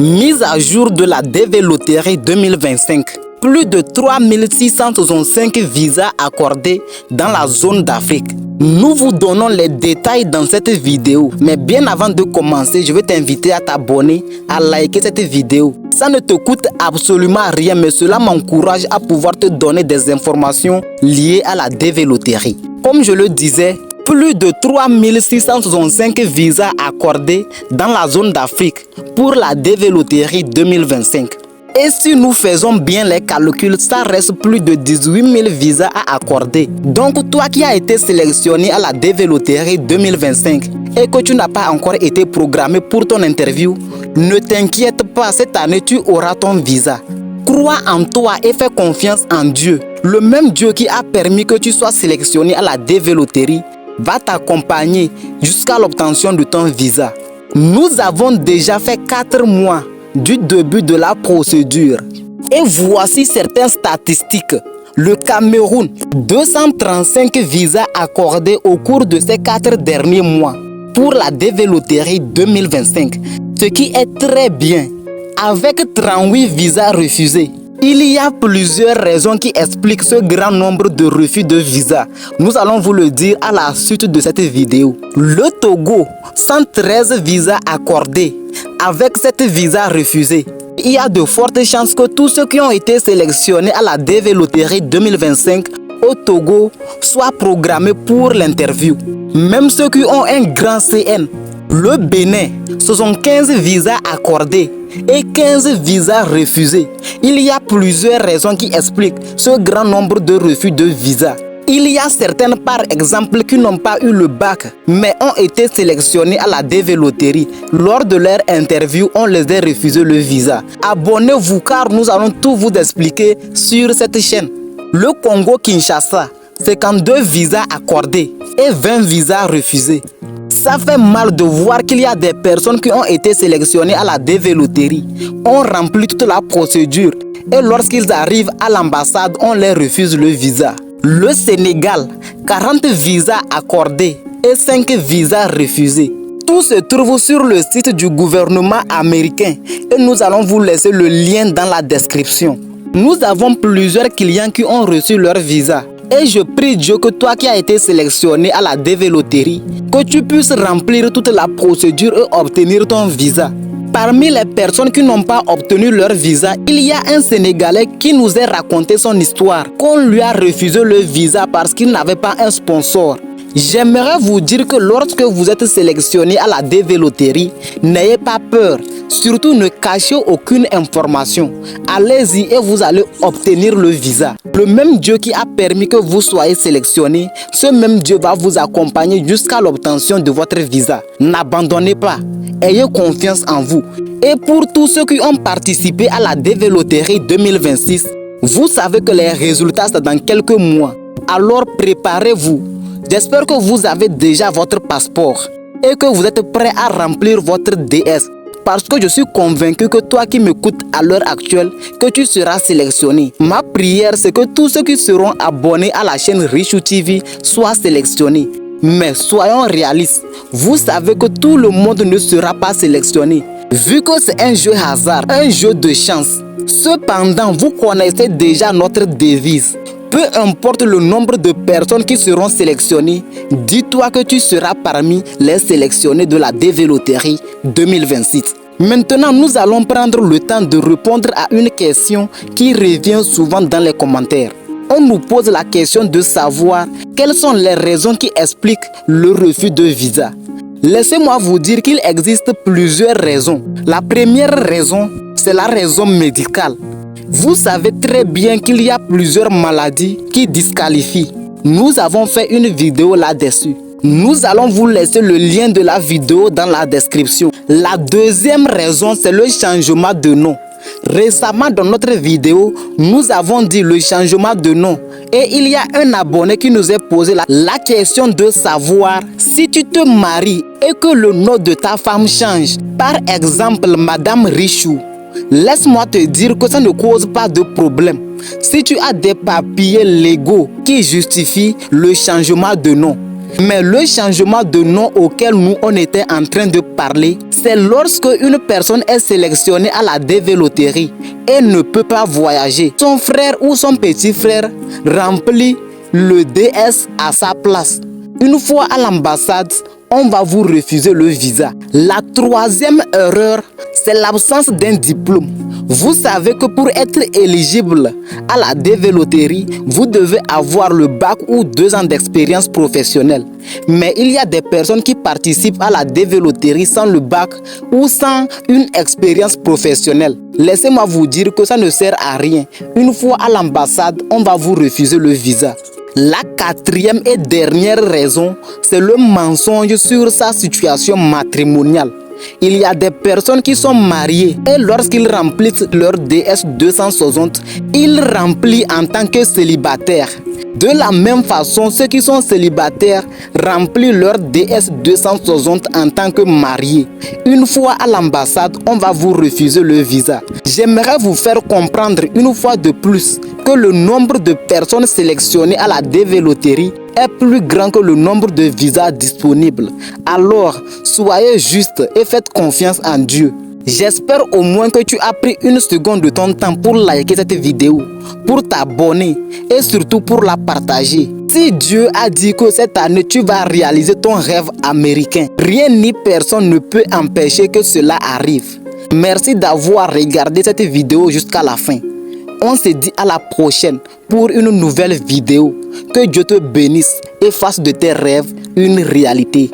Mise à jour de la DV Loterie 2025. Plus de 3665 visas accordés dans la zone d'Afrique. Nous vous donnons les détails dans cette vidéo. Mais bien avant de commencer, je vais t'inviter à t'abonner, à liker cette vidéo. Ça ne te coûte absolument rien, mais cela m'encourage à pouvoir te donner des informations liées à la DV Loterie. Comme je le disais, plus de 3665 visas accordés dans la zone d'Afrique pour la DV Loterie 2025. Et si nous faisons bien les calculs, ça reste plus de 18 000 visas à accorder. Donc toi qui as été sélectionné à la DV Loterie 2025 et que tu n'as pas encore été programmé pour ton interview, ne t'inquiète pas, cette année tu auras ton visa. Crois en toi et fais confiance en Dieu. Le même Dieu qui a permis que tu sois sélectionné à la DV Loterie va t'accompagner jusqu'à l'obtention de ton visa. Nous avons déjà fait 4 mois du début de la procédure. Et voici certaines statistiques. Le Cameroun, 235 visas accordés au cours de ces 4 derniers mois pour la DV Loterie 2025, ce qui est très bien. Avec 38 visas refusés. Il y a plusieurs raisons qui expliquent ce grand nombre de refus de visa. Nous allons vous le dire à la suite de cette vidéo. Le Togo, 113 visas accordés avec 7 visas refusés. Il y a de fortes chances que tous ceux qui ont été sélectionnés à la DV Loterie 2025 au Togo soient programmés pour l'interview. Même ceux qui ont un grand CN. Le Bénin, ce sont 15 visas accordés et 15 visas refusés. Il y a plusieurs raisons qui expliquent ce grand nombre de refus de visas. Il y a certaines, par exemple, qui n'ont pas eu le bac, mais ont été sélectionnés à la DV Loterie. Lors de leur interview, on les a refusé le visa. Abonnez-vous car nous allons tout vous expliquer sur cette chaîne. Le Congo-Kinshasa, 52 visas accordés et 20 visas refusés. Ça fait mal de voir qu'il y a des personnes qui ont été sélectionnées à la DV Loterie, ont rempli toute la procédure et lorsqu'ils arrivent à l'ambassade, on leur refuse le visa. Le Sénégal, 40 visas accordés et 5 visas refusés. Tout se trouve sur le site du gouvernement américain et nous allons vous laisser le lien dans la description. Nous avons plusieurs clients qui ont reçu leur visa. Et je prie Dieu que toi qui as été sélectionné à la DV Loterie, que tu puisses remplir toute la procédure et obtenir ton visa. Parmi les personnes qui n'ont pas obtenu leur visa, il y a un Sénégalais qui nous a raconté son histoire, qu'on lui a refusé le visa parce qu'il n'avait pas un sponsor. J'aimerais vous dire que lorsque vous êtes sélectionné à la DV Loterie, n'ayez pas peur. Surtout ne cachez aucune information. Allez-y et vous allez obtenir le visa. Le même Dieu qui a permis que vous soyez sélectionné, ce même Dieu va vous accompagner jusqu'à l'obtention de votre visa. N'abandonnez pas. Ayez confiance en vous. Et pour tous ceux qui ont participé à la DV Loterie 2026, vous savez que les résultats sont dans quelques mois. Alors préparez-vous. J'espère que vous avez déjà votre passeport et que vous êtes prêt à remplir votre DS. Parce que je suis convaincu que toi qui m'écoutes à l'heure actuelle, que tu seras sélectionné. Ma prière, c'est que tous ceux qui seront abonnés à la chaîne Richou TV soient sélectionnés. Mais soyons réalistes, vous savez que tout le monde ne sera pas sélectionné. Vu que c'est un jeu hasard, un jeu de chance. Cependant, vous connaissez déjà notre devise. Peu importe le nombre de personnes qui seront sélectionnées, dis-toi que tu seras parmi les sélectionnés de la DV Loterie 2026. Maintenant, nous allons prendre le temps de répondre à une question qui revient souvent dans les commentaires. On nous pose la question de savoir quelles sont les raisons qui expliquent le refus de visa. Laissez-moi vous dire qu'il existe plusieurs raisons. La première raison, c'est la raison médicale. Vous savez très bien qu'il y a plusieurs maladies qui disqualifient. Nous avons fait une vidéo là-dessus. Nous allons vous laisser le lien de la vidéo dans la description. La deuxième raison, c'est le changement de nom. Récemment dans notre vidéo, nous avons dit le changement de nom. Et il y a un abonné qui nous a posé la question de savoir si tu te maries et que le nom de ta femme change. Par exemple, Madame Richou. Laisse-moi te dire que ça ne cause pas de problème. Si tu as des papiers légaux qui justifient le changement de nom. Mais le changement de nom auquel nous on était en train de parler, c'est lorsque une personne est sélectionnée à la DV Loterie et ne peut pas voyager. Son frère ou son petit frère remplit le DS à sa place. Une fois à l'ambassade, on va vous refuser le visa. La troisième erreur, c'est l'absence d'un diplôme. Vous savez que pour être éligible à la DV Loterie, vous devez avoir le bac ou 2 ans d'expérience professionnelle. Mais il y a des personnes qui participent à la DV Loterie sans le bac ou sans une expérience professionnelle. Laissez-moi vous dire que ça ne sert à rien. Une fois à l'ambassade, on va vous refuser le visa. La quatrième et dernière raison, c'est le mensonge sur sa situation matrimoniale. Il y a des personnes qui sont mariées et lorsqu'ils remplissent leur DS 260, ils remplissent en tant que célibataires. De la même façon, ceux qui sont célibataires remplissent leur DS 260 en tant que mariés. Une fois à l'ambassade, on va vous refuser le visa. J'aimerais vous faire comprendre une fois de plus que le nombre de personnes sélectionnées à la DV Loterie est plus grand que le nombre de visas disponibles. Alors, soyez juste et faites confiance en Dieu. J'espère au moins que tu as pris une seconde de ton temps pour liker cette vidéo, pour t'abonner et surtout pour la partager. Si Dieu a dit que cette année tu vas réaliser ton rêve américain, rien ni personne ne peut empêcher que cela arrive. Merci d'avoir regardé cette vidéo jusqu'à la fin. On se dit à la prochaine pour une nouvelle vidéo. Que Dieu te bénisse et fasse de tes rêves une réalité.